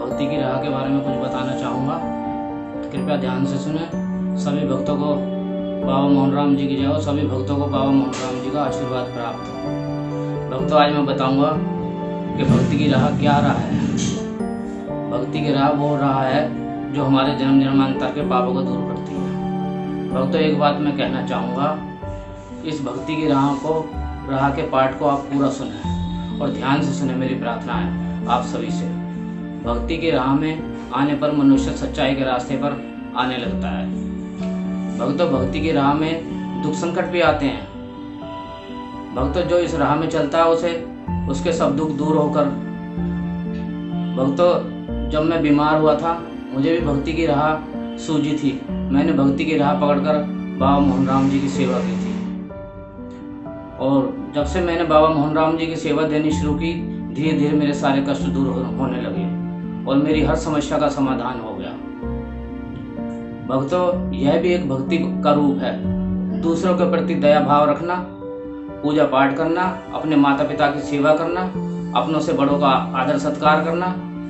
भक्ति की राह के बारे में कुछ बताना चाहूँगा, कृपया ध्यान से सुने। सभी भक्तों को बाबा मोहनराम जी की जय हो, सभी भक्तों को बाबा मोहनराम जी का आशीर्वाद प्राप्त हो। भक्तों, आज मैं बताऊँगा कि भक्ति की राह क्या राह है। भक्ति की राह वो राह है जो हमारे जन्म जन्मांतर के पापों को दूर करती है। भक्तों, एक बात मैं कहना चाहूँगा, इस भक्ति की राह के पाठ को आप पूरा सुने और ध्यान से सुने। मेरी प्रार्थना है आप सभी से। भक्ति की राह में आने पर मनुष्य सच्चाई के रास्ते पर आने लगता है। भक्तों, भक्ति की राह में दुख संकट भी आते हैं। भक्तों, जो इस राह में चलता है उसके सब दुख दूर होकर। भक्तों, जब मैं बीमार हुआ था मुझे भी भक्ति की राह सूझी थी। मैंने भक्ति की राह पकड़कर बाबा मोहनराम जी की सेवा की थी और जब से मैंने बाबा मोहनराम जी की सेवा देनी शुरू की, धीरे धीरे मेरे सारे कष्ट दूर होने लगे और मेरी हर समस्या का समाधान हो गया। भक्तों, यह भी एक भक्ति का रूप है। दूसरों के प्रति दया भाव रखना, पूजा पाठ करना, अपने माता पिता की सेवा करना, अपनों से बड़ों का आदर सत्कार करना,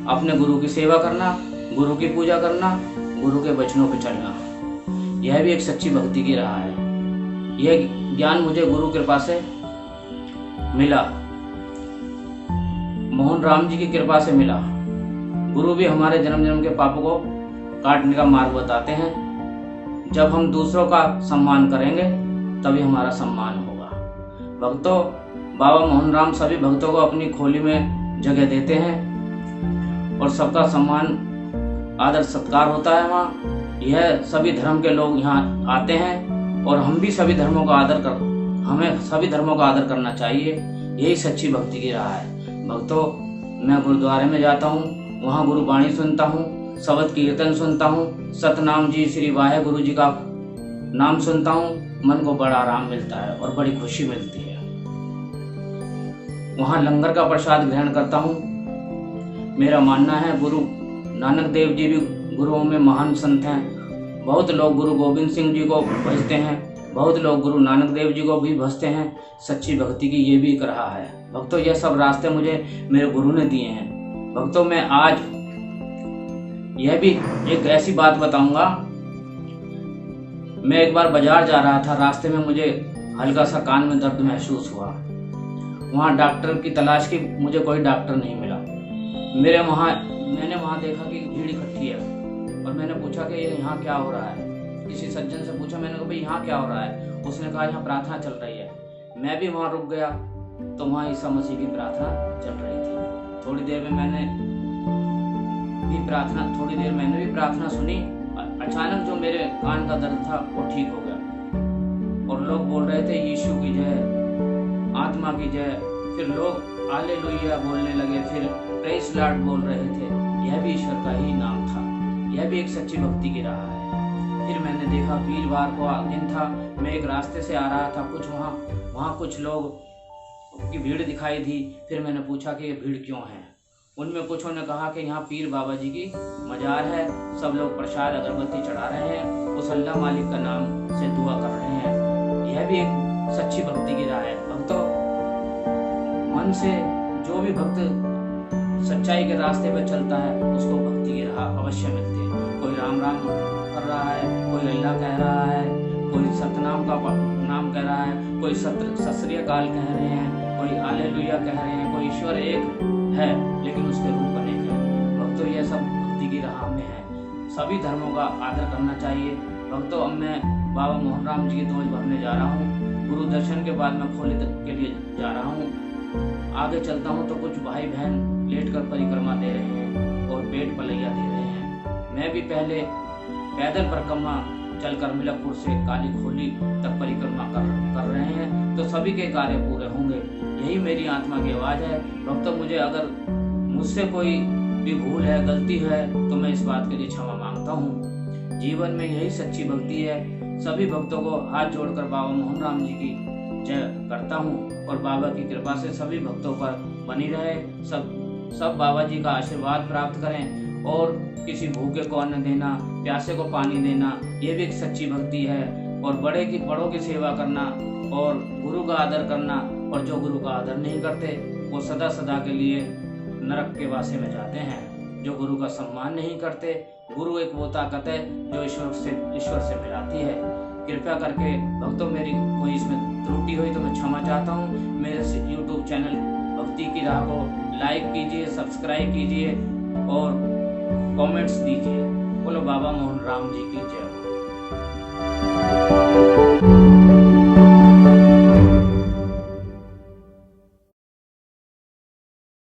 अपने गुरु की सेवा करना, गुरु की पूजा करना, गुरु के वचनों पर चलना, यह भी एक सच्ची भक्ति की राह है। यह ज्ञान मुझे गुरु कृपा से मिला, मोहनराम जी की कृपा से मिला। गुरु भी हमारे जन्म जन्म के पापों को काटने का मार्ग बताते हैं। जब हम दूसरों का सम्मान करेंगे तभी हमारा सम्मान होगा। भक्तों, बाबा मोहनराम सभी भक्तों को अपनी खोली में जगह देते हैं और सबका सम्मान आदर सत्कार होता है वहाँ। यह सभी धर्म के लोग यहाँ आते हैं और हमें सभी धर्मों का आदर करना चाहिए। यही सच्ची भक्ति की राह है। भक्तों, मैं गुरुद्वारे में जाता हूँ, वहाँ गुरु वाणी सुनता हूँ, शब्द कीर्तन सुनता हूँ, सतनाम जी श्री वाहे गुरु जी का नाम सुनता हूँ। मन को बड़ा आराम मिलता है और बड़ी खुशी मिलती है। वहाँ लंगर का प्रसाद ग्रहण करता हूँ। मेरा मानना है गुरु नानक देव जी भी गुरुओं में महान संत हैं। बहुत लोग गुरु गोविंद सिंह जी को भजते हैं, बहुत लोग गुरु नानक देव जी को भी भजते हैं। सच्ची भक्ति की ये भी एक राह है। भक्तों, यह सब रास्ते मुझे मेरे गुरु ने दिए हैं। भक्तों, मैं आज यह भी एक ऐसी बात बताऊंगा। मैं एक बार बाजार जा रहा था, रास्ते में मुझे हल्का सा कान में दर्द महसूस हुआ। वहाँ डॉक्टर की तलाश की, मुझे कोई डॉक्टर नहीं मिला। मैंने वहाँ देखा कि भीड़ इकट्ठी है और मैंने पूछा कि यहाँ क्या हो रहा है। किसी सज्जन से पूछा, मैंने कहा भाई यहाँ क्या हो रहा है। उसने कहा यहाँ प्रार्थना चल रही है। मैं भी वहाँ रुक गया तो वहाँ ईसा मसीह की प्रार्थना चल रही थी। थोड़ी देर में मैंने भी प्रार्थना सुनी। अचानक जो मेरे कान का दर्द था वो ठीक हो गया और लोग बोल रहे थे यीशु की जय, आत्मा की जय। फिर लोग हालेलुया बोलने लगे, फिर प्रेज़ लॉर्ड बोल रहे थे। यह भी ईश्वर का ही नाम था। यह भी एक सच्ची भक्ति की राह है। फिर मैंने देखा वीरवार को दिन था, मैं एक रास्ते से आ रहा था, वहाँ कुछ लोग की भीड़ दिखाई दी। फिर मैंने पूछा कि ये भीड़ क्यों है। उनमें कुछ ने कहा कि यहाँ पीर बाबा जी की मजार है, सब लोग प्रसाद अगरबत्ती चढ़ा रहे हैं, उस अल्लाह मालिक का नाम से दुआ कर रहे हैं। यह भी एक सच्ची भक्ति की राह है। भक्तों, मन से जो भी भक्त सच्चाई के रास्ते पर चलता है उसको भक्ति की राह अवश्य मिलती है। कोई राम राम कर रहा है, कोई अल्लाह कह रहा है, कोई सतनाम का नाम कह रहा है, कोई सत श्री अकाल कह रहे हैं, कोई हालेलुया कह रहे हैं। कोई ईश्वर एक है लेकिन उसके रूप अनेक है। भक्तों, यह सब भक्ति की राह में है। सभी धर्मों का आदर करना चाहिए। भक्तों, अब मैं बाबा मोहनराम जी की डोज भरने जा रहा हूँ। गुरु दर्शन के बाद मैं खोली के लिए जा रहा हूँ। आगे चलता हूँ तो कुछ भाई बहन लेटकर परिक्रमा दे रहे हैं और पेट पलैया दे रहे हैं। मैं भी पहले पैदल परिक्रमा चलकर मिलकपुर से काली खोली तक परिक्रमा कर रहे हैं, तो सभी के कार्य पूरे होंगे। यही मेरी आत्मा की आवाज़ है। भक्तों, मुझसे कोई भी भूल है, गलती है तो मैं इस बात के लिए क्षमा मांगता हूँ। जीवन में यही सच्ची भक्ति है। सभी भक्तों को हाथ जोड़कर बाबा मोहनराम जी की जय करता हूँ और बाबा की कृपा से सभी भक्तों पर बनी रहे। सब बाबा जी का आशीर्वाद प्राप्त करें और किसी भूखे को अन्न देना, प्यासे को पानी देना, ये भी एक सच्ची भक्ति है। और बड़ों की सेवा करना और गुरु का आदर करना, और जो गुरु का आदर नहीं करते वो सदा सदा के लिए नरक के वासे में जाते हैं। जो गुरु का सम्मान नहीं करते। गुरु एक वो ताकत है जो ईश्वर से मिलाती है। कृपया करके भक्तों, मेरी कोई इसमें त्रुटि हुई तो मैं क्षमा चाहता हूँ। मेरे YouTube चैनल भक्ति की राह को लाइक कीजिए, सब्सक्राइब कीजिए और कमेंट्स दीजिए। बोलो बाबा मोहन राम जी की जय हो।